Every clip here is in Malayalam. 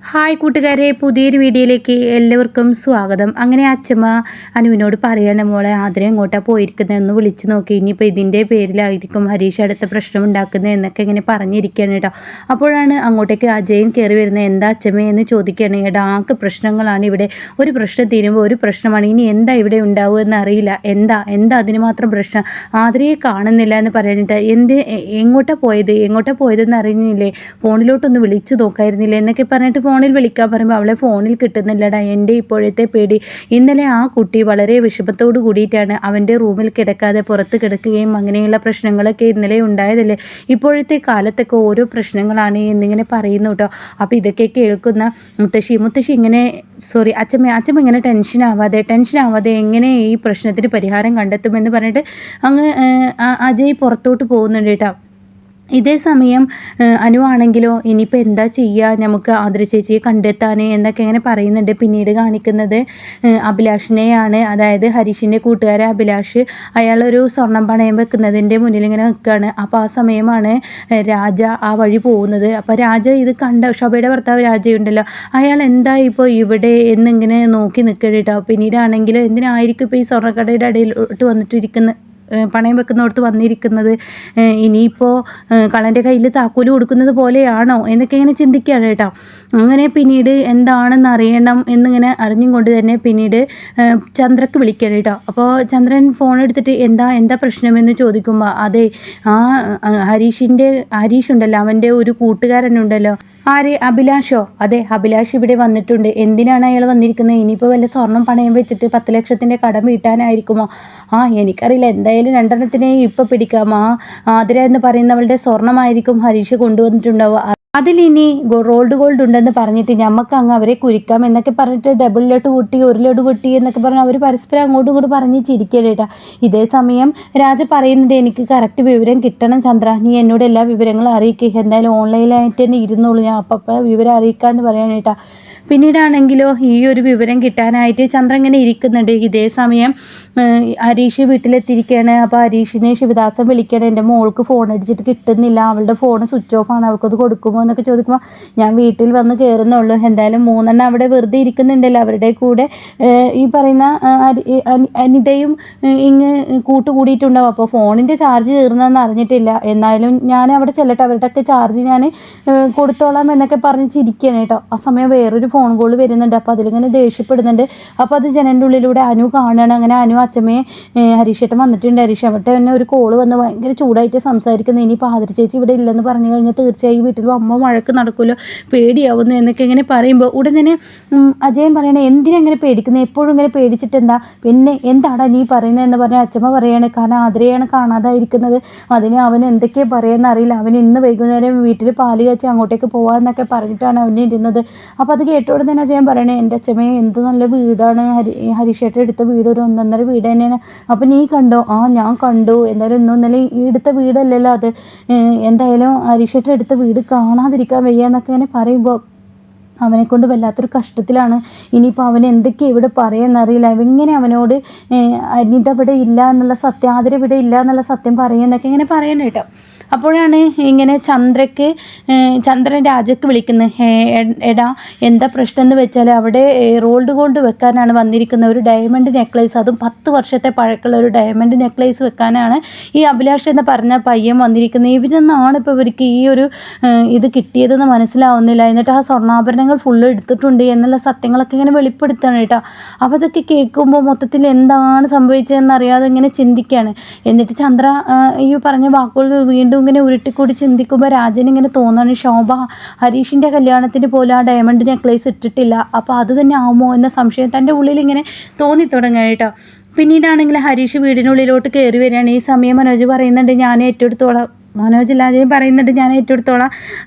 ഹായ് കൂട്ടുകാരെ, പുതിയൊരു വീഡിയോയിലേക്ക് എല്ലാവർക്കും സ്വാഗതം. അങ്ങനെ അച്ഛമ്മ അനുവിനോട് പറയണം, മോളെ ആദ്യം എങ്ങോട്ടാണ് പോയിരിക്കുന്നത് എന്ന് വിളിച്ച് നോക്കി. ഇനിയിപ്പോൾ ഇതിൻ്റെ പേരിലായിരിക്കും ഹരീഷ് അടുത്ത പ്രശ്നം ഉണ്ടാക്കുന്നത് എന്നൊക്കെ ഇങ്ങനെ പറഞ്ഞിരിക്കുകയാണ് കേട്ടോ. അപ്പോഴാണ് അങ്ങോട്ടേക്ക് അജയൻ കയറി വരുന്നത്. എന്താ അച്ഛമ്മ എന്ന് ചോദിക്കുകയാണ്. ഏട്ടാ, ആൾക്ക് പ്രശ്നങ്ങളാണ് ഇവിടെ. ഒരു പ്രശ്നം തീരുമ്പോൾ ഒരു പ്രശ്നമാണ്. ഇനി എന്താ ഇവിടെ ഉണ്ടാവുക എന്നറിയില്ല. എന്താ അതിന് മാത്രം പ്രശ്നം? ആതിരയെ കാണുന്നില്ല എന്ന് പറയാനിട്ട് എങ്ങോട്ടാണ് പോയതെന്ന് അറിയുന്നില്ലേ? ഫോണിലോട്ടൊന്ന് വിളിച്ചു നോക്കായിരുന്നില്ല എന്നൊക്കെ പറഞ്ഞിട്ട് ഫോണിൽ വിളിക്കാൻ പറയുമ്പോൾ അവളെ ഫോണിൽ കിട്ടുന്നില്ലടാ. എൻ്റെ ഇപ്പോഴത്തെ പേടി, ഇന്നലെ ആ കുട്ടി വളരെ വിഷമത്തോട് കൂടിയിട്ടാണ് അവൻ്റെ റൂമിൽ കിടക്കാതെ പുറത്ത് കിടക്കുകയും അങ്ങനെയുള്ള പ്രശ്നങ്ങളൊക്കെ ഇന്നലെ ഉണ്ടായതല്ലേ. ഇപ്പോഴത്തെ കാലത്തൊക്കെ ഓരോ പ്രശ്നങ്ങളാണ് എന്നിങ്ങനെ പറയുന്നു കേട്ടോ. അപ്പോൾ ഇതൊക്കെ കേൾക്കുന്ന മുത്തശ്ശി ഇങ്ങനെ അച്ഛമ്മ ഇങ്ങനെ ടെൻഷനാവാതെ എങ്ങനെ ഈ പ്രശ്നത്തിന് പരിഹാരം കണ്ടെത്തുമെന്ന് പറഞ്ഞിട്ട് അങ്ങ് അജയ് പുറത്തോട്ട് പോകുന്നുണ്ട് കേട്ടോ. ഇതേ സമയം അനുവാണെങ്കിലോ ഇനിയിപ്പോൾ എന്താ ചെയ്യുക, നമുക്ക് ആതിര ചേച്ചിയെ കണ്ടെത്താൻ എന്നൊക്കെ ഇങ്ങനെ പറയുന്നുണ്ട്. പിന്നീട് കാണിക്കുന്നത് അഭിലാഷിനെയാണ്. അതായത് ഹരീഷിൻ്റെ കൂട്ടുകാരൻ അഭിലാഷ്. അയാളൊരു സ്വർണം പണയം വെക്കുന്നതിൻ്റെ മുന്നിൽ ഇങ്ങനെ നിൽക്കുകയാണ്. അപ്പോൾ ആ സമയമാണ് രാജ ആ വഴി പോകുന്നത്. അപ്പോൾ രാജ ഇത് കണ്ട, ശോഭയുടെ ഭർത്താവ് രാജയുണ്ടല്ലോ, അയാൾ എന്താ ഇപ്പോൾ ഇവിടെ എന്നിങ്ങനെ നോക്കി നിൽക്കണം കേട്ടോ. പിന്നീടാണെങ്കിൽ എന്തിനായിരിക്കും ഇപ്പോൾ ഈ സ്വർണ്ണക്കടയുടെ ഇടയിലോട്ട് വന്നിട്ടിരിക്കുന്ന പണയം വെക്കുന്നിടത്ത് വന്നിരിക്കുന്നത്? ഇനിയിപ്പോൾ കളൻ്റെ കയ്യിൽ താക്കോല് കൊടുക്കുന്നത് പോലെയാണോ എന്നൊക്കെ ഇങ്ങനെ ചിന്തിക്കുകയാണ് കേട്ടോ. അങ്ങനെ പിന്നീട് എന്താണെന്ന് അറിയണം എന്നിങ്ങനെ അറിഞ്ഞും കൊണ്ട് തന്നെ പിന്നീട് ചന്ദ്രക്ക് വിളിക്കണം കേട്ടോ. അപ്പോൾ ചന്ദ്രൻ ഫോൺ എടുത്തിട്ട് എന്താ പ്രശ്നമെന്ന് ചോദിക്കുമ്പോൾ അതെ, ഹരീഷ് ഉണ്ടല്ലോ, അവൻ്റെ ഒരു കൂട്ടുകാരനുണ്ടല്ലോ. ആര്? അഭിലാഷോ? അതെ, അഭിലാഷ് ഇവിടെ വന്നിട്ടുണ്ട്. എന്തിനാണ് അയാൾ വന്നിരിക്കുന്നത്? ഇനിയിപ്പോൾ വല്ല സ്വർണം പണയം വെച്ചിട്ട് 10 ലക്ഷത്തിൻ്റെ കടം വീട്ടാനായിരിക്കുമോ? എനിക്കറിയില്ല. എന്തായാലും 2 ഇപ്പോൾ പിടിക്കാം. ആതിര എന്ന് പറയുന്നവളുടെ സ്വർണ്ണമായിരിക്കും ഹരീഷ് കൊണ്ടുവന്നിട്ടുണ്ടാവുക. അതിലിനി ഗോൾഡ് ഉണ്ടെന്ന് പറഞ്ഞിട്ട് ഞമ്മക്ക് അങ്ങ് അവരെ കുരിക്കാം എന്നൊക്കെ പറഞ്ഞിട്ട് 1 ലഡ് പൊട്ടി എന്നൊക്കെ പറഞ്ഞ് അവർ പരസ്പരം അങ്ങോട്ടും ഇങ്ങോട്ടും പറഞ്ഞ് ചിരിക്കേട്ടാ. ഇതേ സമയം രാജ പറയുന്നുണ്ട്, എനിക്ക് കറക്റ്റ് വിവരം കിട്ടണം ചന്ദ്ര, നീ എന്നോട് എല്ലാ വിവരങ്ങളും അറിയിക്കുക. എന്തായാലും ഓൺലൈനായിട്ട് തന്നെ ഇരുന്നോളൂ, ഞാൻ അപ്പം വിവരം അറിയിക്കാമെന്ന് പറയാനേട്ടാ. പിന്നീടാണെങ്കിലോ ഈ ഒരു വിവരം കിട്ടാനായിട്ട് ചന്ദ്ര ഇങ്ങനെ ഇരിക്കുന്നുണ്ട്. ഇതേ സമയം ഹരീഷ് വീട്ടിലെത്തിയിരിക്കുകയാണ്. അപ്പോൾ ഹരീഷിനെ ശിവദാസൻ വിളിക്കണം, എൻ്റെ മോൾക്ക് ഫോൺ അടിച്ചിട്ട് കിട്ടുന്നില്ല, അവളുടെ ഫോൺ സ്വിച്ച് ഓഫ് ആണ്, അവൾക്കത് കൊടുക്കുമോ എന്നൊക്കെ ചോദിക്കുമ്പോൾ ഞാൻ വീട്ടിൽ വന്ന് കയറുന്നുള്ളൂ, എന്തായാലും 3 അവിടെ വെറുതെ ഇരിക്കുന്നുണ്ടല്ലോ, അവരുടെ കൂടെ ഈ പറയുന്ന അനിതയും ഇങ്ങ് കൂട്ടുകൂടിയിട്ടുണ്ടാവും. അപ്പോൾ ഫോണിൻ്റെ ചാർജ് തീർന്നതെന്ന് അറിഞ്ഞിട്ടില്ല, എന്നാലും ഞാൻ അവിടെ ചെല്ലട്ടെ, അവരുടെയൊക്കെ ചാർജ് ഞാൻ കൊടുത്തോളാം എന്നൊക്കെ പറഞ്ഞ് ചിരിക്കുകയാണ് കേട്ടോ. ആ സമയം വേറൊരു ഫോൺ കോൾ വരുന്നുണ്ട്. അപ്പോൾ അതിലിങ്ങനെ ദേഷ്യപ്പെടുന്നുണ്ട്. അപ്പോൾ അത് ജനലിൻ്റെ ഉള്ളിലൂടെ അനു കാണുകയാണ്. അങ്ങനെ അനു അച്ഛമ്മയെ ഹരീഷേട്ടൻ വന്നിട്ടുണ്ട്, ഹരീഷേട്ടൻ തന്നെ ഒരു കോള് വന്ന് ഭയങ്കര ചൂടായിട്ട് സംസാരിക്കുന്നത്. ഇനിയിപ്പോൾ ആതിര ചേച്ചി ഇവിടെ ഇല്ലെന്ന് പറഞ്ഞു കഴിഞ്ഞാൽ തീർച്ചയായും വീട്ടിൽ അമ്മ വഴക്ക് നടക്കുമല്ലോ, പേടിയാവുന്നു എന്നൊക്കെ ഇങ്ങനെ പറയുമ്പോൾ ഉടൻ തന്നെ അജയൻ പറയണേ, എന്തിനെങ്ങനെ പേടിക്കുന്നത്, എപ്പോഴും ഇങ്ങനെ പേടിച്ചിട്ട് പിന്നെ എന്താടാ നീ പറയുന്നത് എന്ന് പറഞ്ഞാൽ അച്ഛമ്മ പറയാണ്, കാരണം ആതിരയാണ് കാണാതായിരിക്കുന്നത്, അതിന് അവൻ എന്തൊക്കെയാണ് പറയുമെന്ന് അറിയില്ല, അവൻ ഇന്ന് വൈകുന്നേരം വീട്ടിൽ പാല് കാച്ചി അങ്ങോട്ടേക്ക് പോകാമെന്നൊക്കെ പറഞ്ഞിട്ടാണ് അവൻ ഇരുന്നത്. അപ്പോൾ അത് കേട്ടോടെ തന്നെ അജയൻ പറയണേ, എൻ്റെ അച്ഛമ്മയെ എന്ത് നല്ല വീടാണ്, ഹരീഷേട്ടൻ എടുത്ത വീട് ഒരു 1.5 വീട് തന്നെയാണ്. അപ്പം നീ കണ്ടോ? ഞാൻ കണ്ടു. എന്തായാലും ഇന്നലെ ഈ എടുത്ത വീടല്ലല്ലോ അത്, എന്തായാലും ഹരീഷേട്ടൻ എടുത്ത വീട് കാണാതിരിക്കാൻ വയ്യ എന്നൊക്കെ ഇങ്ങനെ പറയുമ്പോൾ അവനെക്കൊണ്ട് വല്ലാത്തൊരു കഷ്ടത്തിലാണ്. ഇനിയിപ്പോൾ അവൻ എന്തൊക്കെയാണ് ഇവിടെ പറയുമെന്നറിയില്ല. എങ്ങനെ അവനോട് അനിത ഇവിടെ ഇല്ല എന്നുള്ള സത്യം, ആതിര ഇവിടെ ഇല്ല എന്നുള്ള സത്യം പറയുമെന്നൊക്കെ ഇങ്ങനെ പറയുന്നത് കേട്ടോ. അപ്പോഴാണ് ഇങ്ങനെ ചന്ദ്രൻ രാജയ്ക്ക് വിളിക്കുന്നത്. എടാ, എന്താ പ്രശ്നം എന്ന് വെച്ചാൽ അവിടെ റോൾഡ് ഗോൾഡ് വെക്കാനാണ് വന്നിരിക്കുന്ന ഒരു ഡയമണ്ട് നെക്ലേസ്, അതും 10 വർഷത്തെ പഴക്കമുള്ള ഒരു ഡയമണ്ട് നെക്ലേസ് വെക്കാനാണ് ഈ അഭിലാഷ് എന്ന് പറഞ്ഞ പയ്യൻ വന്നിരിക്കുന്നത്. ഇവരെന്നാണ് ഇപ്പോൾ ഇവർക്ക് ഈ ഒരു ഇത് കിട്ടിയതെന്ന് മനസ്സിലാവുന്നില്ല. എന്നിട്ട് ആ സ്വർണ്ണാഭരണങ്ങൾ ഫുള്ള് എടുത്തിട്ടുണ്ട് എന്നുള്ള സത്യങ്ങളൊക്കെ ഇങ്ങനെ വെളിപ്പെടുത്താണ് കേട്ടോ. അപ്പോൾ അതൊക്കെ കേൾക്കുമ്പോൾ മൊത്തത്തിൽ എന്താണ് സംഭവിച്ചതെന്ന് അറിയാതെ ഇങ്ങനെ ചിന്തിക്കുകയാണ്. എന്നിട്ട് ചന്ദ്ര ഈ പറഞ്ഞ വാക്കുകൾ വീണ്ടും ഇങ്ങനെ ഉരുട്ടിക്കൂടി ചിന്തിക്കുമ്പോൾ രാജന് ഇങ്ങനെ തോന്നുകയാണ്, ശോഭ ഹരീഷിൻ്റെ കല്യാണത്തിന് പോലും ആ ഡയമണ്ട് നെക്ലേസ് ഇട്ടിട്ടില്ല, അപ്പോൾ അത് തന്നെ ആവുമോ എന്ന സംശയം തൻ്റെ ഉള്ളിൽ ഇങ്ങനെ തോന്നി തുടങ്ങുക കേട്ടോ. പിന്നീടാണെങ്കിൽ ഹരീഷ് വീടിനുള്ളിലോട്ട് കയറി വരികയാണ്. ഈ സമയം മനോജ് പറയുന്നുണ്ട്, ഞാൻ ഏറ്റെടുത്തോളാം, മനോജില്ലാതെയും പറയുന്നുണ്ട്, ഞാൻ ഏറ്റെടുത്തോളാം,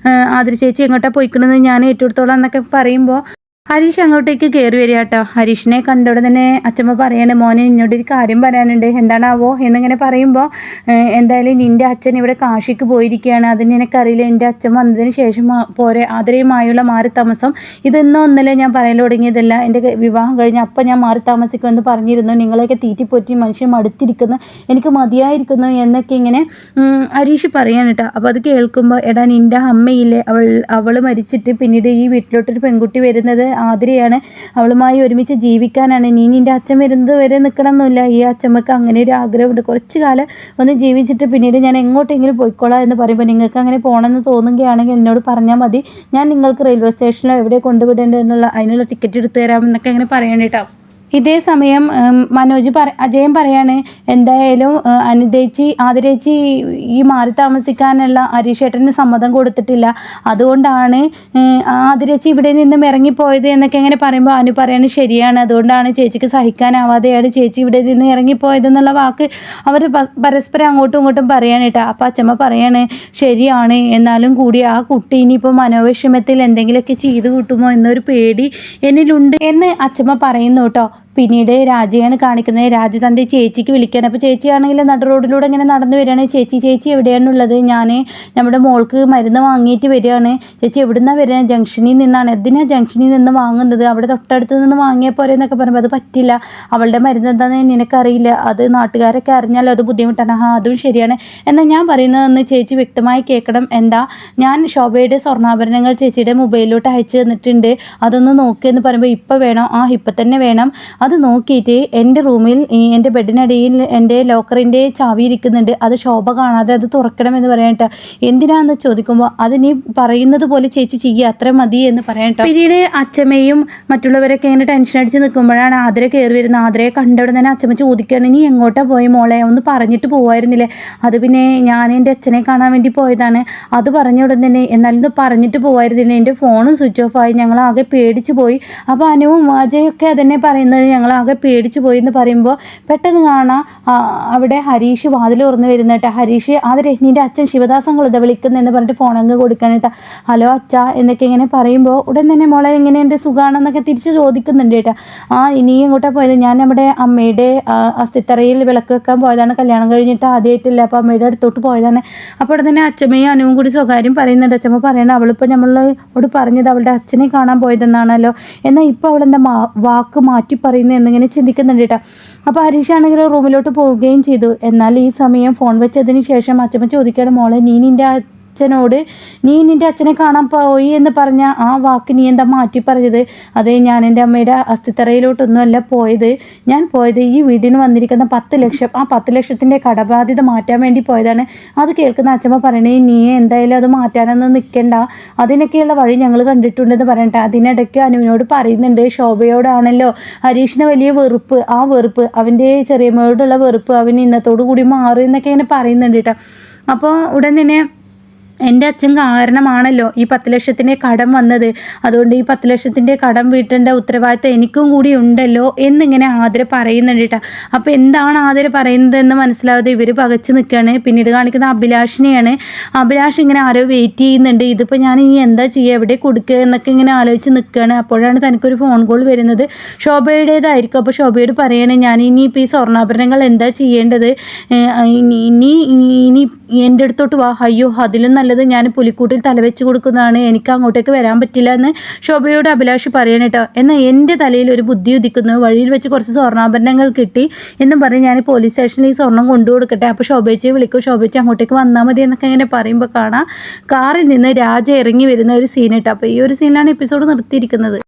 ആതിര ചേച്ചി എങ്ങോട്ടാണ് പോയിക്കണമെന്ന് ഞാൻ ഏറ്റെടുത്തോളാം എന്നൊക്കെ പറയുമ്പോൾ ഹരീഷ് അങ്ങോട്ടേക്ക് കയറി വരിക കേട്ടോ. ഹരീഷിനെ കണ്ടോടെ തന്നെ അച്ഛമ്മ പറയാണ്, മോനെ എന്നോടൊരു കാര്യം പറയാനുണ്ട്, എന്താണാവോ എന്നിങ്ങനെ പറയുമ്പോൾ, എന്തായാലും നിൻ്റെ അച്ഛൻ ഇവിടെ കാശിക്ക് പോയിരിക്കുകയാണ്, അതിന് എനിക്കറിയില്ല, എൻ്റെ അച്ഛൻ വന്നതിന് ശേഷം പോരെ ആതിരയുമായുള്ള മാറി താമസം ഇതൊന്നും ഒന്നല്ല ഞാൻ പറയാൻ തുടങ്ങിയതല്ല, എൻ്റെ വിവാഹം കഴിഞ്ഞ് അപ്പം ഞാൻ മാറി താമസിക്കുമെന്ന് പറഞ്ഞിരുന്നു, നിങ്ങളെയൊക്കെ തീറ്റിപ്പൊറ്റി മനുഷ്യൻ മടുത്തിരിക്കുന്നു, എനിക്ക് മതിയായിരിക്കുന്നു എന്നൊക്കെ ഇങ്ങനെ ഹരീഷ് പറയാൻ കേട്ടോ. അപ്പോൾ അത് കേൾക്കുമ്പോൾ, എടാ നിൻ്റെ അമ്മയില്ലേ, അവൾ മരിച്ചിട്ട് പിന്നീട് ഈ വീട്ടിലോട്ടൊരു പെൺകുട്ടി വരുന്നത് ആതിരയാണ്, അവളുമായി ഒരുമിച്ച് ജീവിക്കാനാണ്, നീ നിൻ്റെ അച്ഛൻ വരുന്നത് വരെ നിൽക്കണമെന്നില്ല. ഈ അച്ഛമ്മക്ക് അങ്ങനെ ഒരു ആഗ്രഹമുണ്ട്, കുറച്ച് കാലം ഒന്ന് ജീവിച്ചിട്ട് പിന്നീട് ഞാൻ എങ്ങോട്ടെങ്കിലും പോയിക്കോളാം എന്ന് പറയുമ്പോൾ, നിങ്ങൾക്ക് അങ്ങനെ പോകണമെന്ന് തോന്നുകയാണെങ്കിൽ എന്നോട് പറഞ്ഞാൽ മതി, ഞാൻ നിങ്ങൾക്ക് റെയിൽവേ സ്റ്റേഷനിലോ എവിടെ കൊണ്ടുവിടേണ്ടതെന്നുള്ള അതിനുള്ള ടിക്കറ്റ് എടുത്തു തരാമെന്നൊക്കെ അങ്ങനെ പറയണേട്ടോ. ഇതേ സമയം അജയൻ പറയാണ്, എന്തായാലും അനിതേച്ചി ആതിരേച്ചി ഈ മാറി താമസിക്കാനുള്ള ഹരീഷേട്ടന് സമ്മതം കൊടുത്തിട്ടില്ല, അതുകൊണ്ടാണ് ആതിരേച്ചി ഇവിടെ നിന്നും ഇറങ്ങിപ്പോയത് എന്നൊക്കെ ഇങ്ങനെ പറയുമ്പോൾ അനു പറയാണ്, ശരിയാണ്, അതുകൊണ്ടാണ് ചേച്ചിക്ക് സഹിക്കാനാവാതെയാണ് ചേച്ചി ഇവിടെ നിന്ന് ഇറങ്ങിപ്പോയതെന്നുള്ള വാക്ക് അവർ പരസ്പരം അങ്ങോട്ടും ഇങ്ങോട്ടും പറയാണ് കേട്ടോ. അപ്പോൾ അച്ഛമ്മ പറയാണ്, ശരിയാണ്, എന്നാലും കൂടി ആ കുട്ടി ഇനിയിപ്പോൾ മനോവിഷമത്തിൽ എന്തെങ്കിലുമൊക്കെ ചെയ്ത് കൂട്ടുമോ എന്നൊരു പേടി എന്നിലുണ്ട് എന്ന് അച്ഛമ്മ പറയുന്നു കേട്ടോ. പിന്നീട് രാജയാണ് കാണിക്കുന്നത്. രാജ തൻ്റെ ചേച്ചിക്ക് വിളിക്കുകയാണ്. അപ്പോൾ ചേച്ചിയാണെങ്കിൽ നട റോഡിലൂടെ ഇങ്ങനെ നടന്നു വരികയാണ്. ചേച്ചി എവിടെയാണുള്ളത്, ഞാൻ നമ്മുടെ മോൾക്ക് മരുന്ന് വാങ്ങിയിട്ട് വരികയാണ്, ചേച്ചി എവിടുന്നാണ് വരിക, ജംഗ്ഷനിൽ നിന്നാണ്, എന്തിനാണ് ജംഗ്ഷനിൽ നിന്ന് വാങ്ങുന്നത്, അവിടെ തൊട്ടടുത്ത് നിന്ന് വാങ്ങിയാൽ പോരെ എന്നൊക്കെ പറയുമ്പോൾ, അത് പറ്റില്ല, അവളുടെ മരുന്ന് എന്താണെന്ന് നിനക്കറിയില്ല, അത് നാട്ടുകാരൊക്കെ അറിഞ്ഞാലോ അത് ബുദ്ധിമുട്ടാണ്. അതും ശരിയാണ്, എന്നാൽ ഞാൻ പറയുന്നതെന്ന് ചേച്ചി വ്യക്തമായി കേൾക്കണം, എന്താ ഞാൻ ശോഭയുടെ സ്വർണ്ണാഭരണങ്ങൾ ചേച്ചിയുടെ മൊബൈലിലോട്ട് അയച്ചു തന്നിട്ടുണ്ട്, അതൊന്ന് നോക്കിയെന്ന് പറയുമ്പോൾ, ഇപ്പം വേണം, ഇപ്പം തന്നെ വേണം, അത് നോക്കിയിട്ട് എൻ്റെ റൂമിൽ എൻ്റെ ബെഡിനടിയിൽ എൻ്റെ ലോക്കറിൻ്റെ ചാവി ഇരിക്കുന്നുണ്ട്, അത് ശോഭ കാണാതെ അത് തുറക്കണമെന്ന് പറയട്ടെ. എന്തിനാന്ന് ചോദിക്കുമ്പോൾ, അത് നീ പറയുന്നത് പോലെ ചേച്ചി ചെയ്യുക, അത്ര മതി എന്ന് പറയട്ടെ. പിന്നീട് അച്ഛമ്മയും മറ്റുള്ളവരൊക്കെ ഇങ്ങനെ ടെൻഷൻ അടിച്ച് നിൽക്കുമ്പോഴാണ് ആതിര കയറി വരുന്നത്. ആതിരയെ കണ്ടവിടെ തന്നെ അച്ഛമ്മ ചോദിക്കുകയാണ്, നീ എങ്ങോട്ടാ പോയി മോളെ, ഒന്ന് പറഞ്ഞിട്ട് പോവായിരുന്നില്ലേ, അത് പിന്നെ ഞാൻ എൻ്റെ അച്ഛനെ കാണാൻ വേണ്ടി പോയതാണ്, അത് പറഞ്ഞ ഉടൻ തന്നെ എന്നാലും പറഞ്ഞിട്ട് പോവായിരുന്നില്ല, എൻ്റെ ഫോണും സ്വിച്ച് ഓഫ് ആയി, ഞങ്ങളാകെ പേടിച്ച് പോയി. അപ്പോൾ അനുവും അജയൊക്കെ അതന്നെ പറയുന്നത്, ഞങ്ങളാകെ പേടിച്ച് പോയി എന്ന് പറയുമ്പോൾ പെട്ടെന്ന് കാണാം അവിടെ ഹരീഷ് വാതിൽ തുറന്ന് വരുന്നിട്ട്. ഹരീഷ് അത് രഹ്നീൻ്റെ അച്ഛൻ ശിവദാസങ്ങളുത വിളിക്കുന്നതെന്ന് പറഞ്ഞിട്ട് ഫോൺ അങ്ങ് കൊടുക്കാനിട്ടാ. ഹലോ അച്ഛാ എന്നൊക്കെ ഇങ്ങനെ പറയുമ്പോൾ ഉടൻ തന്നെ മോളെ എങ്ങനെയുണ്ട് സുഖമാണെന്നൊക്കെ തിരിച്ച് ചോദിക്കുന്നുണ്ട് കേട്ടോ. ഇനി ഇങ്ങോട്ടാണ് പോയത്, ഞാൻ നമ്മുടെ അമ്മയുടെ അസ്ഥിത്തറയിൽ വിളക്ക് വെക്കാൻ പോയതാണ്, കല്യാണം കഴിഞ്ഞിട്ട് ആദ്യമായിട്ടില്ല, അപ്പോൾ അമ്മയുടെ അടുത്തോട്ട് പോയതാണ്. അപ്പോൾ ഉടൻ തന്നെ അച്ഛമ്മയും അനുവും കൂടി സ്വകാര്യം പറയുന്നുണ്ട്. അച്ഛമ്മ പറയണം, അവളിപ്പോൾ നമ്മളോട് പറഞ്ഞത് അവളുടെ അച്ഛനെ കാണാൻ പോയതെന്നാണല്ലോ, എന്നാൽ ഇപ്പോൾ അവളെന്താ വാക്ക് മാറ്റി പറയുന്നത് എന്നിങ്ങനെ ചിന്തിക്കുന്നുണ്ട് കേട്ടോ. അപ്പോൾ ഹരീഷാണെങ്കിൽ റൂമിലോട്ട് പോവുകയും ചെയ്തു. എന്നാൽ ഈ സമയം ഫോൺ വെച്ചതിന് ശേഷം അച്ഛമ്മ ചോദിക്കുകയാണ്, മോളെ നീ നിൻ്റെ അച്ഛനെ കാണാൻ പോയി എന്ന് പറഞ്ഞ ആ വാക്ക് നീ എന്താ മാറ്റി പറഞ്ഞത്? അത് ഞാൻ എൻ്റെ അമ്മയുടെ അസ്ഥിത്തറയിലോട്ടൊന്നുമല്ല പോയത്, ഞാൻ പോയത് ഈ വീടിന് വന്നിരിക്കുന്ന 10 ലക്ഷം, ആ 10 ലക്ഷത്തിൻ്റെ കടബാധ്യത മാറ്റാൻ വേണ്ടി പോയതാണ്. അത് കേൾക്കുന്ന അച്ഛമ്മ പറയണേ, നീ എന്തായാലും അത് മാറ്റാനൊന്നും നിൽക്കണ്ട, അതിനൊക്കെയുള്ള വഴി ഞങ്ങൾ കണ്ടിട്ടുണ്ടെന്ന് പറയട്ടെ. അതിനിടയ്ക്ക് അനുവിനോട് പറയുന്നുണ്ട്, ശോഭയോടാണല്ലോ ഹരീഷിന് വലിയ വെറുപ്പ്, ആ വെറുപ്പ് അവൻ്റെ ചെറിയമ്മയോടുള്ള വെറുപ്പ് അവന് ഇന്നത്തോടു കൂടി മാറി എന്നൊക്കെ ഇങ്ങനെ പറയുന്നുണ്ട് കേട്ടോ. അപ്പോൾ ഉടൻ തന്നെ എൻ്റെ അച്ഛൻ കാരണമാണല്ലോ ഈ 10 ലക്ഷത്തിൻ്റെ കടം വന്നത്, അതുകൊണ്ട് ഈ 10 ലക്ഷത്തിൻ്റെ കടം വീട്ടേണ്ട ഉത്തരവാദിത്തം എനിക്കും കൂടി ഉണ്ടല്ലോ എന്നിങ്ങനെ ആതിര പറയുന്നുണ്ട് കേട്ടോ. അപ്പോൾ എന്താണ് ആതിര പറയുന്നതെന്ന് മനസ്സിലാവാതെ ഇവർ പകച്ച് നിൽക്കുകയാണ്. പിന്നീട് കാണിക്കുന്ന അഭിലാഷിനെയാണ്. അഭിലാഷ് ഇങ്ങനെ ആരോ വെയിറ്റ് ചെയ്യുന്നുണ്ട്, ഇതിപ്പോൾ ഞാൻ ഇനി എന്താ ചെയ്യുക, എവിടെ കൊടുക്കുക എന്നൊക്കെ ഇങ്ങനെ ആലോചിച്ച് നിൽക്കുകയാണ്. അപ്പോഴാണ് തനിക്കൊരു ഫോൺ കോൾ വരുന്നത്, ശോഭയുടേതായിരിക്കും. അപ്പോൾ ശോഭയോട് പറയാണ്, ഞാൻ ഇനിയിപ്പോൾ ഈ സ്വർണ്ണാഭരണങ്ങൾ എന്താ ചെയ്യേണ്ടത്, ഇനി എൻ്റെ അടുത്തോട്ട് വാ, അയ്യോ അതിലും നല്ലത് ഞാൻ പുലിക്കൂട്ടിൽ തലവെച്ച് കൊടുക്കുന്നതാണ്, എനിക്ക് അങ്ങോട്ടേക്ക് വരാൻ പറ്റില്ല എന്ന് ശോഭയോട് അഭിലാഷ് പറയണം കേട്ടോ. എന്നാൽ എൻ്റെ തലയിൽ ഒരു ബുദ്ധി ഉദിക്കുന്നു, വഴിയിൽ വെച്ച് കുറച്ച് സ്വർണ്ണാഭരണങ്ങൾ കിട്ടി എന്നും പറഞ്ഞ് ഞാൻ പോലീസ് സ്റ്റേഷനിൽ ഈ സ്വർണ്ണം കൊണ്ടു കൊടുക്കട്ടെ, അപ്പോൾ ശോഭേച്ചയെ വിളിക്കും, ശോഭേച്ചി അങ്ങോട്ടേക്ക് വന്നാൽ മതി എന്നൊക്കെ ഇങ്ങനെ പറയുമ്പോൾ കാണാം കാറിൽ നിന്ന് രാജ ഇറങ്ങി വരുന്ന ഒരു സീൻ കേട്ടോ. അപ്പോൾ ഈ ഒരു സീനിലാണ് എപ്പിസോഡ് നിർത്തിയിരിക്കുന്നത്.